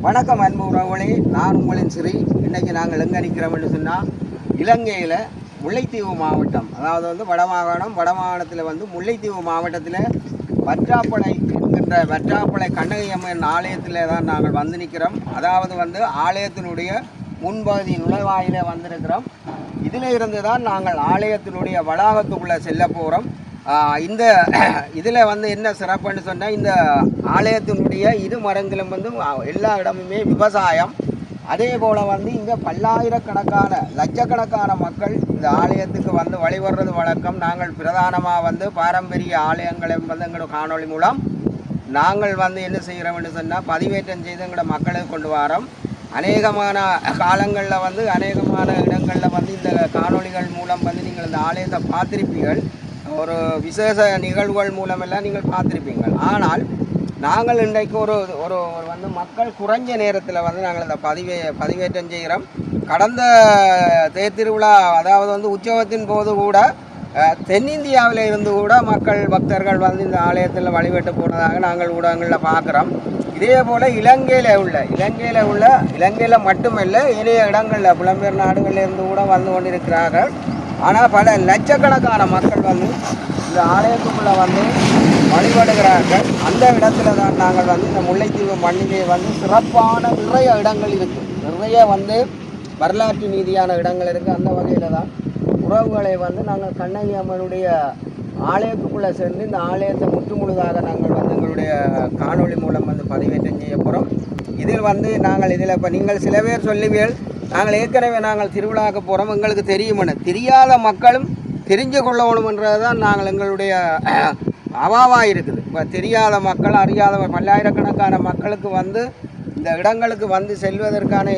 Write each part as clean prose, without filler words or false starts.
வணக்கம் அன்பு உறவுகளே, நான் உங்களின் சிறி. இன்றைக்கி நாங்கள் எங்கே நிற்கிறோம்னு சொன்னால், இலங்கையில் முல்லைத்தீவு மாவட்டம், அதாவது வடமாகாணத்தில் முல்லைத்தீவு மாவட்டத்தில் வற்றாப்பளை என்கின்ற வற்றாப்பளை கண்ணகி அம்மன் ஆலயத்தில் தான் நாங்கள் வந்து நிற்கிறோம். அதாவது ஆலயத்தினுடைய முன்பகுதி நுழைவாயிலே வந்திருக்கிறோம். இதில் இருந்து தான் நாங்கள் ஆலயத்தினுடைய வளாகத்துக்குள்ளே செல்ல போகிறோம். இந்த இதில் என்ன சிறப்புன்னு சொன்னால், இந்த ஆலயத்தினுடைய இரு மரங்களும் எல்லா இடமுமே விவசாயம். அதே போல் இங்கே பல்லாயிரக்கணக்கான லட்சக்கணக்கான மக்கள் இந்த ஆலயத்துக்கு வழிபடுறது வழக்கம். நாங்கள் பிரதானமாக பாரம்பரிய ஆலயங்களை எங்களோட காணொளி மூலம் நாங்கள் என்ன செய்கிறோம்னு சொன்னால், பதிவேற்றம் செய்து எங்களோட மக்களுக்கு கொண்டு வரோம். அநேகமான காலங்களில் அநேகமான இடங்களில் இந்த காணொளிகள் மூலம் நீங்கள் இந்த ஆலயத்தை பார்த்திருப்பீர்கள். ஒரு விசேஷ நிகழ்வுகள் மூலமெல்லாம் நீங்கள் பார்த்துருப்பீங்கள். ஆனால் நாங்கள் இன்றைக்கு ஒரு ஒரு மக்கள் குறைஞ்ச நேரத்தில் நாங்கள் இந்த பதிவேற்றம் செய்கிறோம். கடந்த தேர் திருவிழா, அதாவது உற்சவத்தின் போது கூட தென்னிந்தியாவில் இருந்து கூட மக்கள் பக்தர்கள் இந்த ஆலயத்தில் வழிபட்டு போனதாக நாங்கள் ஊடகங்களில் பார்க்குறோம். இதே போல் இலங்கையில் மட்டுமல்ல, இணைய இடங்களில் புலம்பெயர் நாடுகளில் இருந்து கூட வந்து கொண்டிருக்கிறார்கள். ஆனால் பல லட்சக்கணக்கான மக்கள் இந்த ஆலயத்துக்குள்ளே வழிபடுகிறார்கள். அந்த இடத்துல தான் நாங்கள் இந்த முல்லைத்தீவு மண்ணிலே சிறப்பான நிறைய இடங்கள் இருக்குது. நிறைய வரலாற்று நீதியான இடங்கள் இருக்குது. அந்த வகையில் தான் உறவுகளை நாங்கள் கண்ணகி அம்மனுடைய ஆலயத்துக்குள்ளே சென்று இந்த ஆலயத்தை முற்றுமுழுதாக நாங்கள் எங்களுடைய காணொளி மூலம் பதிவேற்றம் செய்ய போகிறோம். இதில் நாங்கள் இப்போ நீங்கள் சில பேர் சொல்லுவீர்கள், நாங்கள் ஏற்கனவே திருவிழாவுக்கு போகிறோம், எங்களுக்கு தெரியுமென்னு. தெரியாத மக்களும் தெரிஞ்சு கொள்ளணுமென்றது தான் நாங்கள் எங்களுடைய அவாவாக இருக்குது. இப்போ தெரியாத மக்கள், அறியாத பல்லாயிரக்கணக்கான மக்களுக்கு இந்த இடங்களுக்கு செல்வதற்கான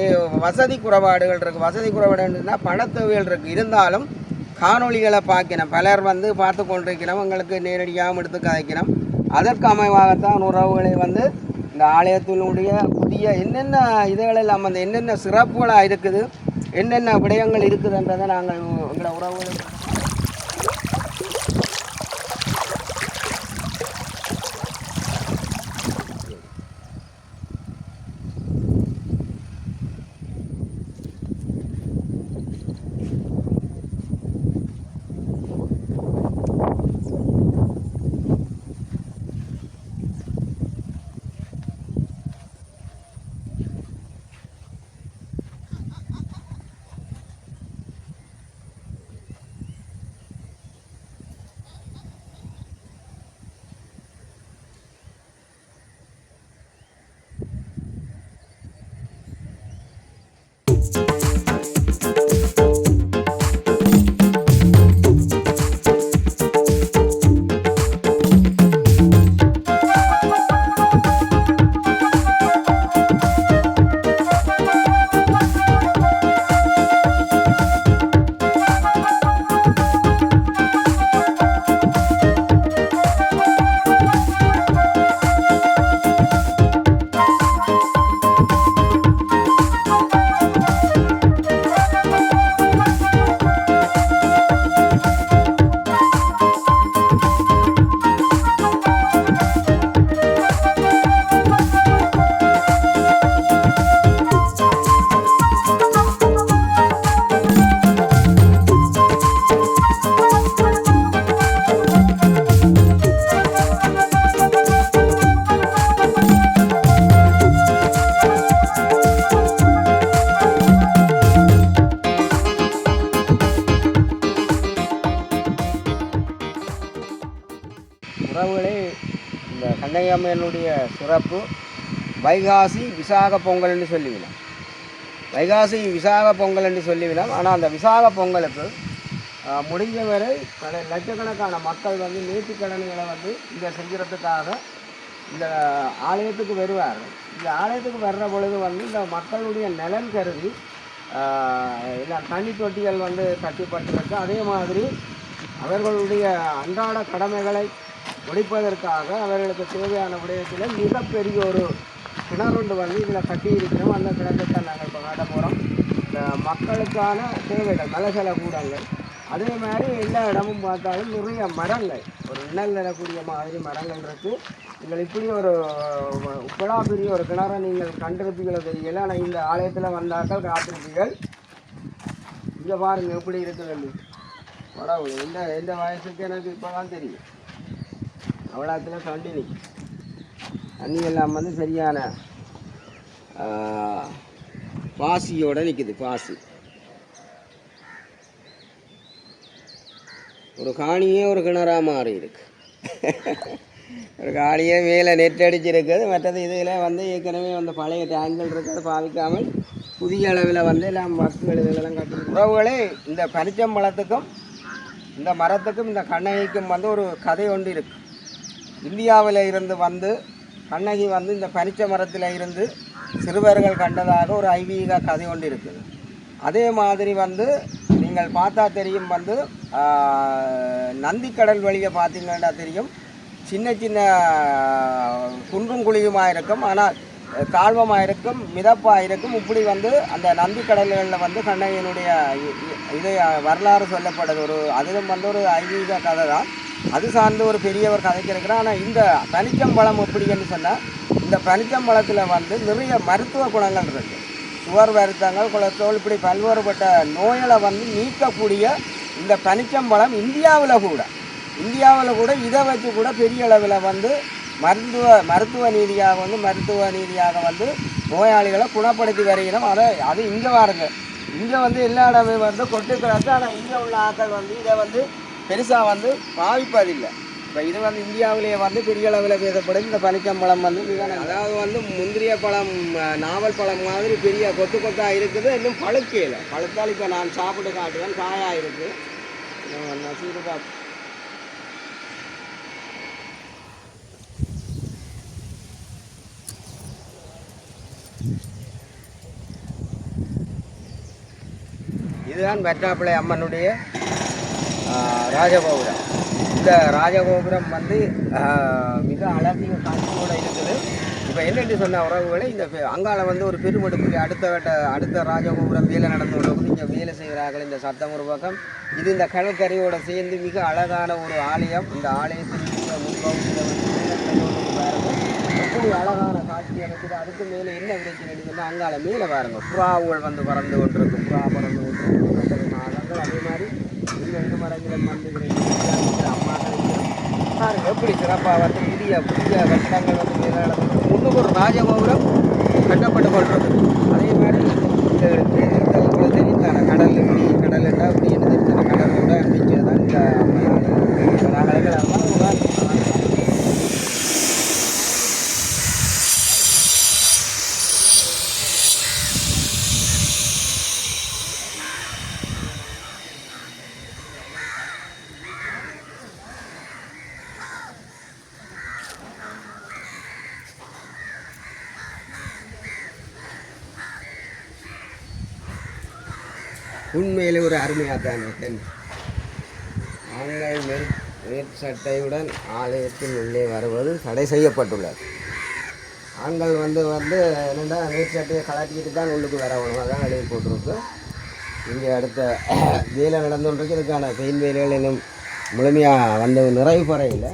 வசதி குறைபாடுகள் இருக்குது. வசதி குறைபாடுன்னா பணத்தேவைகள் இருக்குது. இருந்தாலும் காணொளிகளை பார்க்கணும். பலர் பார்த்து கொண்டிருக்கிறோம், எங்களுக்கு நேரடியாகவும் எடுத்து கதைக்கணும். அதற்கு அமைவாகத்தான் உறவுகளை இந்த ஆலயத்தினுடைய புதிய என்னென்ன இதுகளெல்லாம் என்னென்ன சிறப்புகளாக இருக்குது, என்னென்ன விடயங்கள் இருக்குதுன்றதை நாங்கள் எங்களை உறவுகளை உறவுகளே, இந்த கண்ணகி அம்மனுடைய சிறப்பு வைகாசி விசாக பொங்கல் என்று சொல்லிவிடும். வைகாசி விசாக பொங்கல் என்று சொல்லிவிடும். ஆனால் அந்த விசாக பொங்கலுக்கு முடிஞ்ச வரை லட்சக்கணக்கான மக்கள் நேர்த்திக்கடன்களை இங்கே செய்கிறதுக்காக இந்த ஆலயத்துக்கு வருவார்கள். இந்த ஆலயத்துக்கு வர்ற பொழுது இந்த மக்களுடைய நலன் கருதி தண்ணி தொட்டிகள் கட்டிப்பட்டிருக்கு. அதே மாதிரி அவர்களுடைய அன்றாட கடமைகளை ஒழிப்பதற்காக அவர்களுக்கு தேவையான விடயத்தில் மிகப்பெரிய ஒரு கிணறுண்டு இதில் கட்டியிருக்கிறோம். அந்த கிணத்தை நாங்கள் இப்போ காட்ட போகிறோம். இந்த மக்களுக்கான தேவைகள் மலசல கூடங்கள், அதே மாதிரி எல்லா இடமும் பார்த்தாலும் நிறைய மரங்கள் ஒரு நிழல் தரக்கூடிய மாதிரி மரங்கள் இருக்குது. நீங்கள் இப்படி ஒரு உப்பளா பெரிய ஒரு கிணறை நீங்கள் கண்டிருப்பீங்களோ தெரியல. ஆனால் இந்த ஆலயத்தில் வந்தாக்கள் காத்திருப்பீர்கள். இங்கே பாருங்கள் எப்படி இருக்குது உடவு. எந்த வயசுக்கு எனக்கு இப்போ தான் தெரியும். அவ்வளோத்தில் கண்டி நிற்கும். தண்ணி எல்லாம் வந்து சரியான பாசியோடு நிற்குது. பாசி ஒரு காணியே ஒரு கிணறாக மாறி இருக்கு. ஒரு காணியே மேலே நெட் அடிச்சிருக்குது. மற்றது இதில் வந்து ஏற்கனவே வந்து பழைய டேங்கிள் இருக்குது. பாவிக்காமல் புதிய அளவில் வந்து எல்லாம் வஸ்துகள் இதெல்லாம் கட்டி உறவுகளே. இந்த பனிச்சம்பழத்துக்கும் இந்த மரத்துக்கும் இந்த கண்ணகிக்கும் வந்து ஒரு கதை ஒன்று இருக்குது. இந்தியாவில் இருந்து வந்து கண்ணகி வந்து இந்த பனிச்ச மரத்தில் இருந்து சிறுவர்கள் கண்டதாக ஒரு ஐதீக கதை ஒன்று இருக்குது. அதே மாதிரி வந்து நீங்கள் பார்த்தா தெரியும் வந்து நந்திக்கடல் வழியை பார்த்தீங்கன்னா தெரியும். சின்ன சின்ன குன்றும் குழியுமாக இருக்கும். ஆனால் தாழ்வமாக இருக்கும், மிதப்பாக இருக்கும். இப்படி வந்து அந்த நந்திக்கடல்களில் வந்து கண்ணகியினுடைய இது வரலாறு சொல்லப்படுது. அதிலும் வந்து ஒரு ஐதீக கதை தான். அது சார்ந்து ஒரு பெரியவர் கதைக்கிறேன். ஆனால் இந்த பனிச்சம்பழம் எப்படின்னு சொன்னால் இந்த பனிச்சம்பழத்தில் வந்து நிறைய மருத்துவ குணங்கள் இருக்குது. சுகர் வருத்தங்கள், கொலஸ்ட்ரால், இப்படி பல்வேறுபட்ட நோய்களை வந்து நீக்கக்கூடிய இந்த பனிச்சம்பழம் இந்தியாவில் கூட இதை வச்சு கூட பெரிய அளவில் வந்து மருத்துவ நீதியாக வந்து நோயாளிகளை குணப்படுத்தி வருகிறோம். அது இங்கே வாருங்க. இங்கே வந்து எல்லா இடமே வந்து கொட்டுக்கிறாங்க. ஆனால் இங்கே உள்ள ஆட்கள் வந்து இதை வந்து பெருசாக வந்து பாவிப்பதில்லை. இப்போ இது வந்து இந்தியாவிலேயே வந்து பெரிய அளவில் பேசப்படும். இந்த பனிச்சம்பழம் வந்து அதாவது வந்து முந்திரிய பழம், நாவல் பழம் மாதிரி பெரிய கொத்தாக இருக்குது. இன்னும் பழுக்கையில் பழுத்தால் இப்போ நான் சாப்பிட்டு காட்டுவேன். காயாக இருக்குது. நசீரு காட்டு இதுதான் வெற்றாப்பிள்ளை அம்மனுடைய ராஜகோபுரம். இந்த ராஜகோபுரம் வந்து மிக அழகிய காட்சியோடு இருக்குது. இப்போ என்னென்று சொன்ன உறவுகளை இந்த அங்கால வந்து ஒரு பெருமெடுப்புக்கு அடுத்த ராஜகோபுரம் வேலை நடந்து கொண்டு இங்கே வேலை செய்கிறார்கள். இந்த சத்தம் ஒரு பக்கம். இது இந்த கடற்கரையோடு சேர்ந்து மிக அழகான ஒரு ஆலயம். இந்த ஆலயத்தின் முன்பகுதியில் எப்படி அழகான காட்சி அமைக்குது. அதுக்கு மேலே என்ன பிரச்சனை சொன்னால் அங்கால மேலே பாருங்கள் புறாவுகள் வந்து பறந்து கொண்டிருக்கு. புறா பறந்து கொண்டிருக்கு. மரங்கள் அதே மாதிரி இந்த மரங்களும் வந்து அம்மாக்கள் பாருங்கள் எப்படி சிறப்பாக வந்து புதிய கட்டடங்கள் வந்து மேலே நடந்து முன்னுக்கு ஒரு ராஜகோபுரம் கட்டப்பட்டு கொள்வது. அதே மாதிரி இந்த தெரிந்தான கடல் என்றால் இப்படி என்ன தெரிஞ்சான கடலோட அமைச்சது தான் இந்த நாங்கள் உண்மையிலே ஒரு அருமையாக தான் ஆண்கள் மேற்சட்டையுடன் ஆலயத்தின் உள்ளே வருவது தடை செய்யப்பட்டுள்ளது. ஆண்கள் வந்து என்னென்னா மேற்சட்டையை கலட்டிக்கிட்டு தான் உள்ளுக்கு வரணும். அதான் எழுதி போட்டிருக்கு. இங்கே அடுத்த வேலை நடந்துகிட்டு இதுக்கான பெயின் வேலைகள் இன்னும் முழுமையாக வந்து நிறைவு பெறையில்.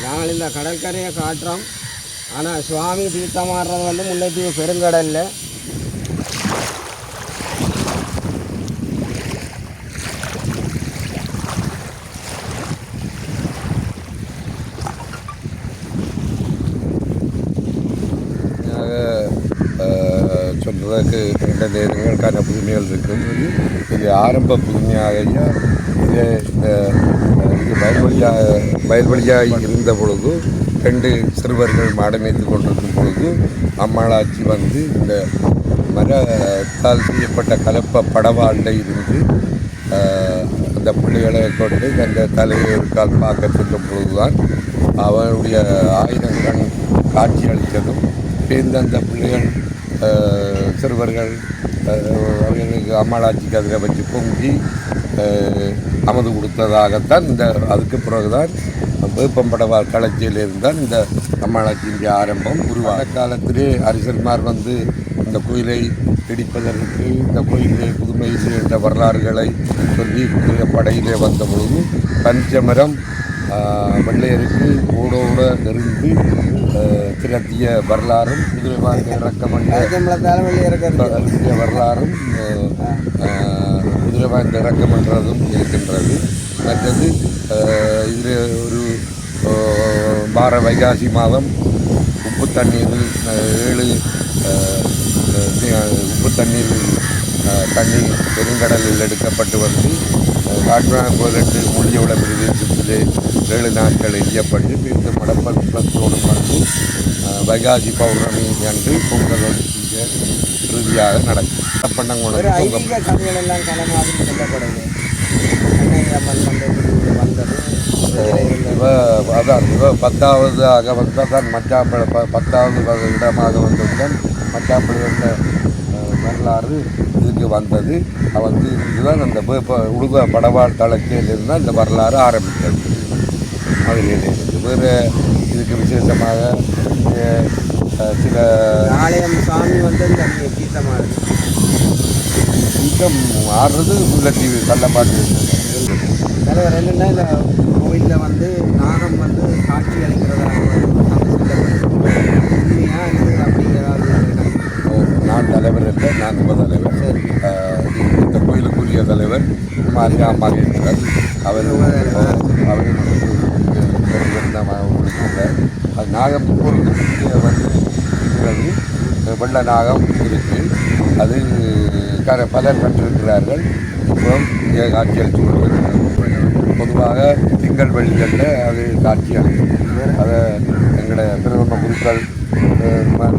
நாங்கள் இந்த கடற்கரையை காட்டுறோம். ஆனால் சுவாமி தீர்த்தமாடுறது வந்து முல்லைத்தீவு பெருங்கடலில். சொல்றதுக்கு ரெண்டு நேரங்களுக்கான புதுமைகள் இருக்கும். இது ஆரம்ப புதுமையாக இது வயல்வெளியாக இருந்த பொழுது 2 சிறுவர்கள் மாடமேய்த்து கொண்டிருக்கும் பொழுது அம்மாளாச்சி வந்து இந்த மரத்தால் செய்யப்பட்ட கலப்ப படவாண்டை இருந்து அந்த பிள்ளைகளை கொண்டு அந்த தலைவருக்கால் பார்க்க செல்லும் பொழுதுதான் அவனுடைய ஆயுதங்கள் காட்சி அளித்ததும் சேர்ந்து அந்த பிள்ளைகள் சிறுவர்கள் அவர்களுக்கு அம்மாளாட்சிக்கு அதில் வச்சு பொங்கி அமது கொடுத்ததாகத்தான் இந்த அதுக்கு பிறகுதான் வேப்பம்படவார் களச்சியில் இருந்தால் இந்த அம்மாளாட்சியினுடைய ஆரம்பம் உருவான காலத்திலே அரசன்மார் வந்து இந்த கோயிலை இடிப்பதற்கு இந்த கோயிலே புதுமையிலே என்ற வரலாறுகளை சொல்லி படையிலே வந்த பொழுது பஞ்சமரம் வெள்ளையருக்கு ஓடோட நெருங்கி திரட்டிய வரலாறும் குதிரைவாங்க இறக்கமன்ற வரலாறும் குதிரைவாய்ந்த இறக்கமன்றதும் இருக்கின்றது. மற்றது இதில் ஒரு வார வைகாசி மாதம் உப்பு தண்ணீரில் 7 உப்பு தண்ணீரில் தண்ணீர் பெருங்கடலில் எடுக்கப்பட்டு வந்து காட்டுவாங்கோலட்டு மொழியோட பிரதேசத்திலே 7 நாட்கள் எய்யப்பட்டு பின்பு மடப்பத்தோடு வந்து வைகாசி பௌர்ணமி அன்று பொங்கல் இறுதியாக நடக்கும். பண்ணங்குளம் அதான் 10ஆவதாக வந்தால் தான் மச்சாப்பழ 10ஆவது இடமாக வந்தவுடன் மச்சாப்பழ என்ற வரலாறு இதுக்கு வந்தது. வந்து இதுதான் அந்த உழுத படவாள் தளக்கையிலிருந்து அந்த வரலாறு ஆரம்பித்தது. அதிலிருந்து வேறு இதுக்கு விசேஷமாக சில ஆலயம் சாமி வந்து தீர்த்தம் ஆடுறது முல்லைத்தீவு கள்ளப்பாட்டு தலைவர். என்னென்னா இந்த கோயிலில் வந்து நாகம் வந்து காட்சி அளிக்கிறதாக நான் தலைவர் இல்லை, நான் உபதலைவர். இந்த கோயிலுக்குரிய தலைவர் மாரியம்மன். அவர் அது நாகம் வந்து வெள்ள நாகம் இருக்குது. அது பலர் கண்டிருக்கிறார்கள். இப்போ இங்கே காட்சி அளித்து கொண்டிருக்கிறார்கள். பொதுவாக திங்கள் வெள்ளிகளில் அது காட்சி அளிக்கும். அதை எங்களுடைய பிரதம குருக்கள்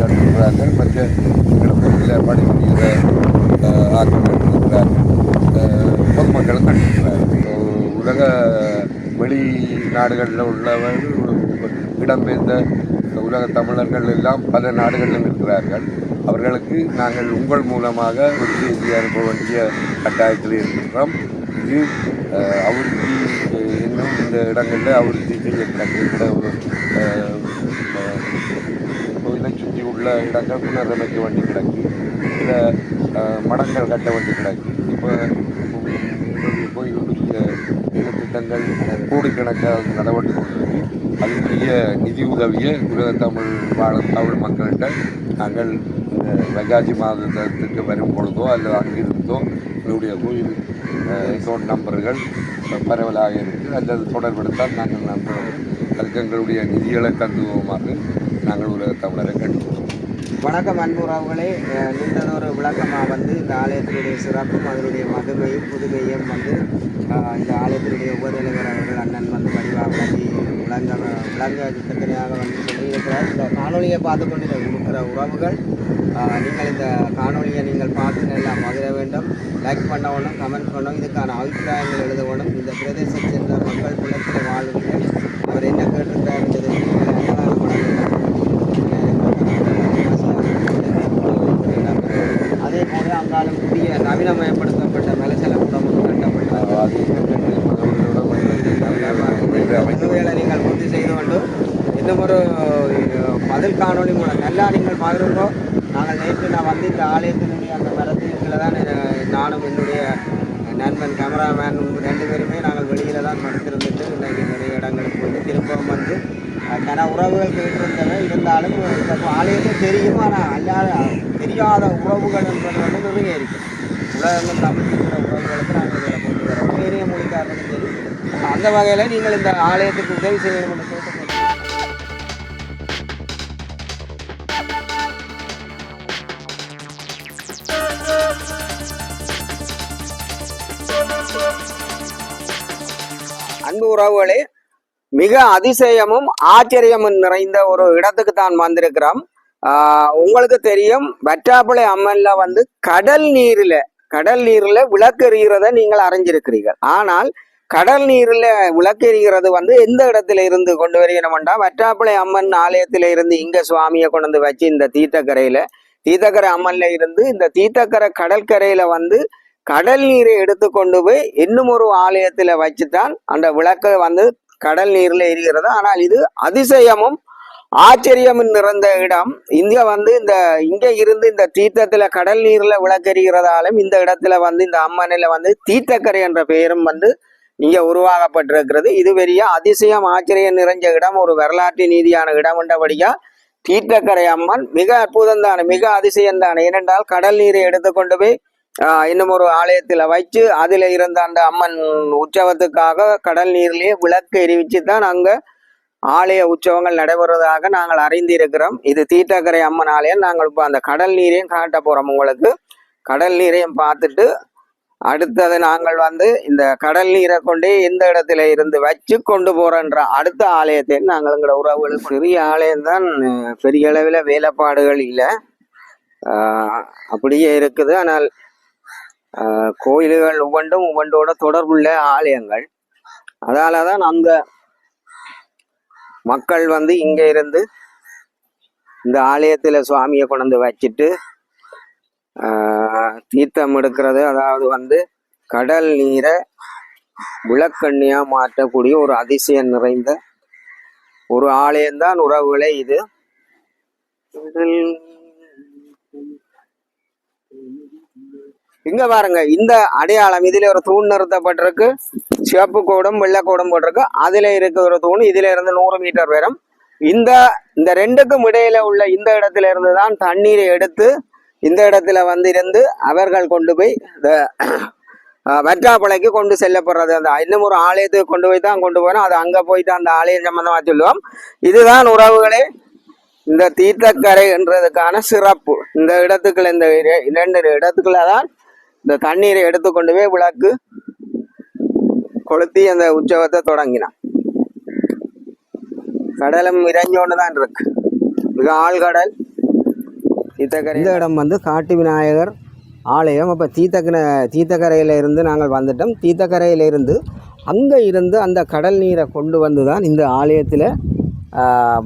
கண்டிருக்கிறார்கள். மற்ற எங்களை கோயிலில் பணிபுரிகிற ஆட்கள் கண்டிருக்கிறார்கள். பொதுமக்களும் கண்டிருக்கிறார்கள். உலக வெளிநாடுகளில் உள்ளவர்கள் இடம்பெயர்ந்த உலக தமிழர்கள் எல்லாம் பல நாடுகளிலும் இருக்கிறார்கள். அவர்களுக்கு நாங்கள் உங்கள் மூலமாக ஒரு செய்தி அனுப்ப வேண்டிய கட்டாயத்தில் இருக்கின்றோம். இது அபிவிருத்தி இன்னும் இந்த இடங்களில் அபிவிருத்தி செய்ய கிடக்கின்ற கோயிலை சுற்றி உள்ள இடங்கள் புனரமைக்க வேண்டி கிடக்கு. சில மடங்கள் கட்ட வேண்டி கிடக்கு. இப்போ கோயிலுடைய திட்டங்கள் கோடிக்கணக்காக நடவடிக்கை கொண்டிருக்கு. அதுக்குரிய நிதி உதவியை உலக தமிழ் மக்கள்கிட்ட நாங்கள் இந்த வைகாசி மாதத்துக்கு வரும் பொழுதோ அல்லது அங்கிருந்தோ எங்களுடைய கோயில் அக்கௌண்ட் நம்பர்கள் பரவலாக இருக்குது. அல்லது தொடர்பெடுத்தால் நாங்கள் நண்பர்கள் அதுக்கு எங்களுடைய நிதிகளை தந்துவோமாக நாங்கள் உலக தமிழரை கண்டுக்கிறோம். வணக்கம் அன்புறவுகளே, நீண்டதொரு விளக்கமாக வந்து இந்த ஆலயத்தினுடைய சிறப்பும் அதனுடைய மகிமையும் புதுமையும் வந்து இந்த ஆலயத்தினுடைய உபதலைவர் அவர்கள் அண்ணன் வந்து வடிவாக விளங்க திட்டத்தனையாக வந்து சொல்லியிருக்கிறார். இந்த காணொலியை பார்த்து கொண்டு இருக்கிற உறவுகள் நீங்கள் இந்த காணொலியை நீங்கள் பார்த்து நல்லா மகிழ வேண்டும். லைக் பண்ண வேணும், கமெண்ட் பண்ணணும், இதுக்கான அபிப்பிராயங்கள் எழுத வேணும். இந்த பிரதேசத்தை சேர்ந்த மக்கள் குலத்தில் வாழ்வீர்கள். அவர் என்ன கேட்டிருக்கிறார் என்பதை அதே போல அங்காலும் புதிய நவீனமயப்படுத்தப்பட்ட மலைச்சல கூடமும் கட்டப்பட்டது. நீங்கள் பூர்த்தி செய்து கொண்டு இன்னும் ஒரு பதில் காணொலி மூலம் நல்லா நீங்கள் பாருங்கோ. நாங்கள் நேற்று நான் வந்து இந்த ஆலயத்தினுடைய அந்த மரத்தின் தான் நானும் என்னுடைய நண்பன் கேமராமேன் 2 பேருமே நாங்கள் வெளியில் தான் மறுத்திருந்துட்டு இன்றைக்கி நிறைய இடங்களுக்கு வந்து திரும்பவும் வந்து கன உறவுகள் கேட்டிருந்தவை இருந்தாலும் இந்த ஆலயத்தை தெரியும். ஆனால் அல்லாத தெரியாத உறவுகள் என்பது வந்து நிறைய இருக்குது. உலகங்கள் தமிழ் இருக்கிற உறவுகளுக்கு நாங்கள் இதில் கொண்டு வரோம். ஏனைய மொழிக்காரர்களும் சரி. அந்த வகையில் நீங்கள் இந்த ஆலயத்துக்கு உதவி செய்யணும் என்று கேட்டுக்கொள்கிறேன். அன்பு உறவுகளே, மிக அதிசயமும் ஆச்சரியமும் நிறைந்த ஒரு இடத்துக்கு தான் வந்திருக்கிறோம். உங்களுக்கு தெரியும், வற்றாப்புளை அம்மன்ல வந்து கடல் நீர்ல விளக்கு எறிகிறத நீங்கள் அறிஞ்சிருக்கிறீர்கள். ஆனால் கடல் நீர்ல விளக்கு எறிகிறது வந்து எந்த இடத்துல இருந்து கொண்டு வருகிறோம்டா, வற்றாப்புளை அம்மன் ஆலயத்தில இருந்து இங்க சுவாமியை கொண்டு வந்து வச்சு இந்த தீர்த்தக்கரை அம்மன்ல இருந்து இந்த தீர்த்தக்கரை கடற்கரையில வந்து கடல் நீரை எடுத்து கொண்டு போய் இன்னும் ஒரு ஆலயத்துல வச்சுதான் அந்த விளக்கை வந்து கடல் நீர்ல எரிகிறது. ஆனால் இது அதிசயமும் ஆச்சரியமும் நிறைந்த இடம். இங்க இருந்து இந்த தீர்த்தத்துல கடல் நீர்ல விளக்கெறிகிறதாலும் இந்த இடத்துல வந்து இந்த அம்மனில வந்து தீர்த்தக்கரை என்ற பெயரும் வந்து இங்க உருவாக்கப்பட்டிருக்கிறது. இது பெரிய அதிசயம் ஆச்சரியம் நிறைஞ்ச இடம், ஒரு வரலாற்று நீதியான இடம் என்றபடியா தீர்த்தக்கரை அம்மன் மிக அற்புதம் தானே, மிக அதிசயம் தானே. ஏனென்றால் கடல் நீரை எடுத்துக்கொண்டு போய் இன்னும் ஒரு ஆலயத்துல வச்சு அதுல இருந்த அந்த அம்மன் உற்சவத்துக்காக கடல் நீர்லயே விளக்கு எரிவிச்சு தான் அங்க ஆலய உற்சவங்கள் நடைபெறுவதாக நாங்கள் அறிந்திருக்கிறோம். இது தீர்த்தக்கரை அம்மன் ஆலயம். நாங்கள் இப்போ அந்த கடல் நீரையும் காட்ட போறோம் உங்களுக்கு. கடல் நீரையும் பார்த்துட்டு அடுத்தது நாங்கள் வந்து இந்த கடல் நீரை கொண்டே எந்த இடத்துல இருந்து வச்சு கொண்டு போறோன்ற அடுத்த ஆலயத்தை நாங்கள் எங்களோட உறவுகளுக்கு பெரிய ஆலயம்தான், பெரிய அளவில் வேலைப்பாடுகள் இல்லை, அப்படியே இருக்குது. ஆனால் கோயில்கள் ஒவ்வொன்றோட தொடர்புள்ள ஆலயங்கள். அதாலதான் அந்த மக்கள் வந்து இங்க இருந்து இந்த ஆலயத்துல சுவாமியை கொண்டு வச்சுட்டு தீர்த்தம் எடுக்கிறது, அதாவது வந்து கடல் நீரை விளக்கண்ணியா மாற்றக்கூடிய ஒரு அதிசயம் நிறைந்த ஒரு ஆலயம்தான் உறவுகளே இது. இங்க பாருங்க, இந்த அடையாளம் இதுல ஒரு தூண் நிறுத்தப்பட்டிருக்கு, சிவப்பு கோடும் வெள்ளை கோடும் போட்டிருக்கு. அதுல இருக்க ஒரு தூண் இதுல இருந்து 100 மீட்டர் உயரம். இந்த ரெண்டுக்கும் இடையில உள்ள இந்த இடத்துல இருந்து தான் தண்ணீரை எடுத்து இந்த இடத்துல வந்து இருந்து அவர்கள் கொண்டு போய் இந்த வற்றாப்புளைக்கு கொண்டு செல்லப்படுறது. அந்த இன்னும் ஒரு ஆலயத்துக்கு கொண்டு போய் தான் கொண்டு போனோம். அது அங்க போயிட்டு அந்த ஆலயம் சம்பந்தமா சொல்லுவோம். இதுதான் உறவுகளே இந்த தீர்த்தக்கரை என்றதுக்கான சிறப்பு. இந்த இடத்துக்குள்ள இந்த 2 இடத்துக்குள்ள தான் இந்த தண்ணீரை எடுத்து கொண்டு போய் விளக்கு கொளுத்தி அந்த உற்சவத்தை தொடங்கினான். கடலும் இறஞ்சோன்னு தான் இருக்கு, மிக ஆழ்கடல். தீர்த்தக்கரை இந்த இடம் வந்து காட்டு விநாயகர் ஆலயம். அப்போ தீர்த்தக்கரையில இருந்து நாங்கள் வந்துட்டோம். தீர்த்தக்கரையில இருந்து அங்கே இருந்து அந்த கடல் நீரை கொண்டு வந்து தான் இந்த ஆலயத்தில்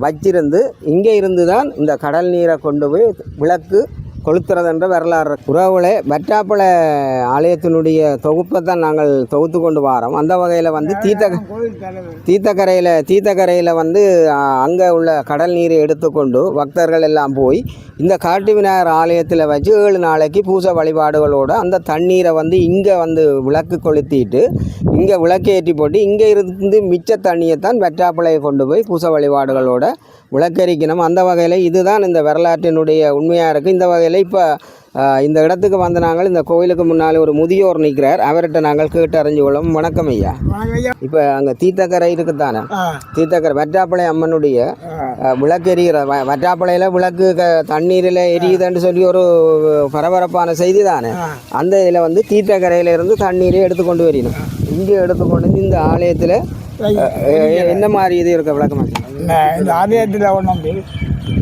வச்சிருந்து இங்கே இருந்து தான் இந்த கடல் நீரை கொண்டு போய் விளக்கு கொளுத்துறது என்ற வரலாறு. உறவுகளே, வற்றாப்புளை ஆலயத்தினுடைய தொகுப்பை தான் நாங்கள் தொகுத்து கொண்டு வரோம். அந்த வகையில் வந்து தீர்த்தக்கரையில் வந்து அங்கே உள்ள கடல் நீரை எடுத்துக்கொண்டு பக்தர்கள் எல்லாம் போய் இந்த காட்டு விநாயகர் ஆலயத்தில் வச்சு 7 நாளைக்கு பூசை வழிபாடுகளோடு அந்த தண்ணீரை வந்து இங்கே வந்து விளக்கு கொளுத்திட்டு இங்கே விளக்கு ஏற்றி போட்டு இங்கே இருந்து மிச்ச தண்ணியை தான் வற்றாப்புளையை கொண்டு போய் பூசை வழிபாடுகளோட விளக்கரிக்கணும். அந்த வகையில் இதுதான் இந்த வரலாற்றினுடைய உண்மையாக இருக்குது. இந்த வகையில் இப்போ இந்த இடத்துக்கு வந்து நாங்கள் இந்த கோயிலுக்கு முன்னால் ஒரு முதியோர் நிற்கிறார், அவர்கிட்ட நாங்கள் கேட்டு அறிஞ்சு கொள்ளும். வணக்கம் ஐயா. இப்போ அங்கே தீர்த்தக்கரை இருக்குதானே, தீர்த்தக்கரை வற்றாப்புளை அம்மனுடைய விளக்கு எரிகிற வற்றாப்புளையில் விளக்கு தண்ணீரில் எரியுதுன்னு சொல்லி ஒரு பரபரப்பான செய்தி தானே. அந்த இதில் வந்து தீர்த்தக்கரையிலிருந்து தண்ணீரை எடுத்துக்கொண்டு வரணும். இங்கே எடுத்துக்கொண்டு இந்த ஆலயத்தில் என்ன மாதிரி இது இருக்க விளக்கமாக இந்த ஆலயத்தில் ஒன்று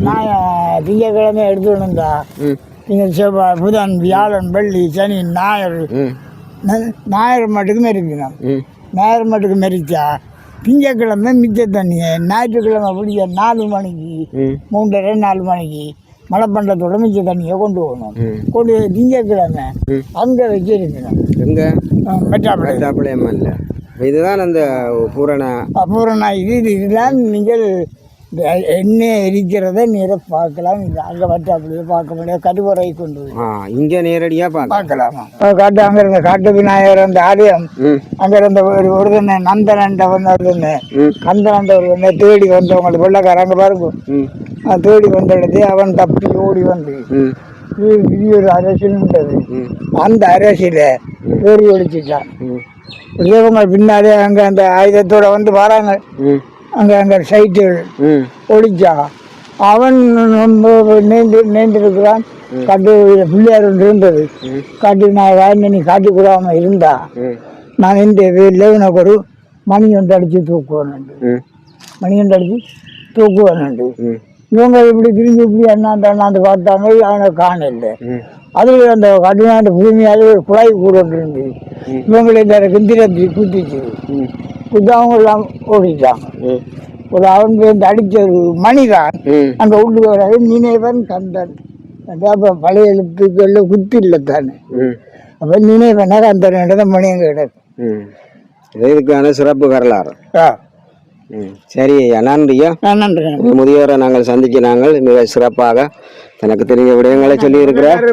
நான் திங்கக்கிழமை எடுத்துக்கணும்டா. நீங்கள் செவ்வாய் புதன் வியாழன் வெள்ளி சனி ஞாயிறு மட்டுக்கு மெரிக்கணும். ஞாயிறு மட்டுக்கு மெரிச்சா திங்கக்கிழமை மிச்ச தண்ணியை ஞாயிற்றுக்கிழமை பிடிச்ச 4 மணிக்கு 3:30 4 மணிக்கு மலைப்பண்டத்தோட மிச்ச தண்ணியை கொண்டு போகணும். கொண்டு திங்கக்கிழமை அங்கே வச்சு இருக்கணும். எங்கே வற்றாப்புளை இல்லை. இதுதான் அந்த பூரண இதுதான் நீங்கள் எண்ணெய் எரிக்கிறத நேராக பார்க்கலாம். அங்கே வட்டாப்புல பார்க்க முடியாது, கருவறை கொண்டு போய் இங்கே நேரடியாக பார்க்கலாமா. காட்டு அங்கே இருந்த காட்டு விநாயகர் அந்த ஆலயம் அங்கே இருந்த ஒரு தண்ணே நந்தனண்ட வந்து கந்தனண்ட ஒரு தேடி வந்தவங்க வெள்ளக்கார அங்கே பாருங்க தேடி வந்த இடத்தே அவன் தப்பி ஓடி வந்து பெரிய ஒரு அரசியல்ன்றது அந்த அரசியல ஏறி ஒழிச்சிட்டான். இவங்க பின்னாலே அங்கே அந்த ஆயுதத்தோட வந்து வராங்க. அங்கே அங்கே சைட்டுகள் ஒழிச்சா அவன் நேர்ந்திருக்கிறான். காட்டு பிள்ளையார் ஒன்று இருந்தது. காட்டு நான் வாழ்ந்து நீ காட்டி கூடாம இருந்தா நான் இந்த வீட்டில் உனக்கு ஒரு மணி ஒன்று அடித்து தூக்குவேன். மணி ஒன்று அடித்து தூக்குவேன். இவங்க இப்படி திரும்பி இப்படி அண்ணாந்து பார்த்தாங்க. அவனை காணல. அதில் அந்த கடுமையான பூமியால் ஒரு குழாய் கூட இருந்தது. இவங்களை இந்த கிந்திரத்தி குத்திச்சு. குத்தவங்க எல்லாம் ஓடிட்டாங்க. ஒரு அவன் வந்து அடித்த ஒரு மணிதான் அங்கே உள்ளுக்கு வராது. நினைவன் கந்தன் அப்போ பழைய எழுத்துக்களில் குத்தி இல்லை தானே. அப்போ நினைவனா கந்தன் மணி அங்கே கிடக்கு. இதுக்கான சிறப்பு வரலாறு. சரி ஐயா, நன்றியா. நன்றி. முதியோரை நாங்கள் சந்திக்க நாங்கள் மிக சிறப்பாக தனக்கு தெரிஞ்ச விடயங்களை சொல்லி இருக்கிறார்.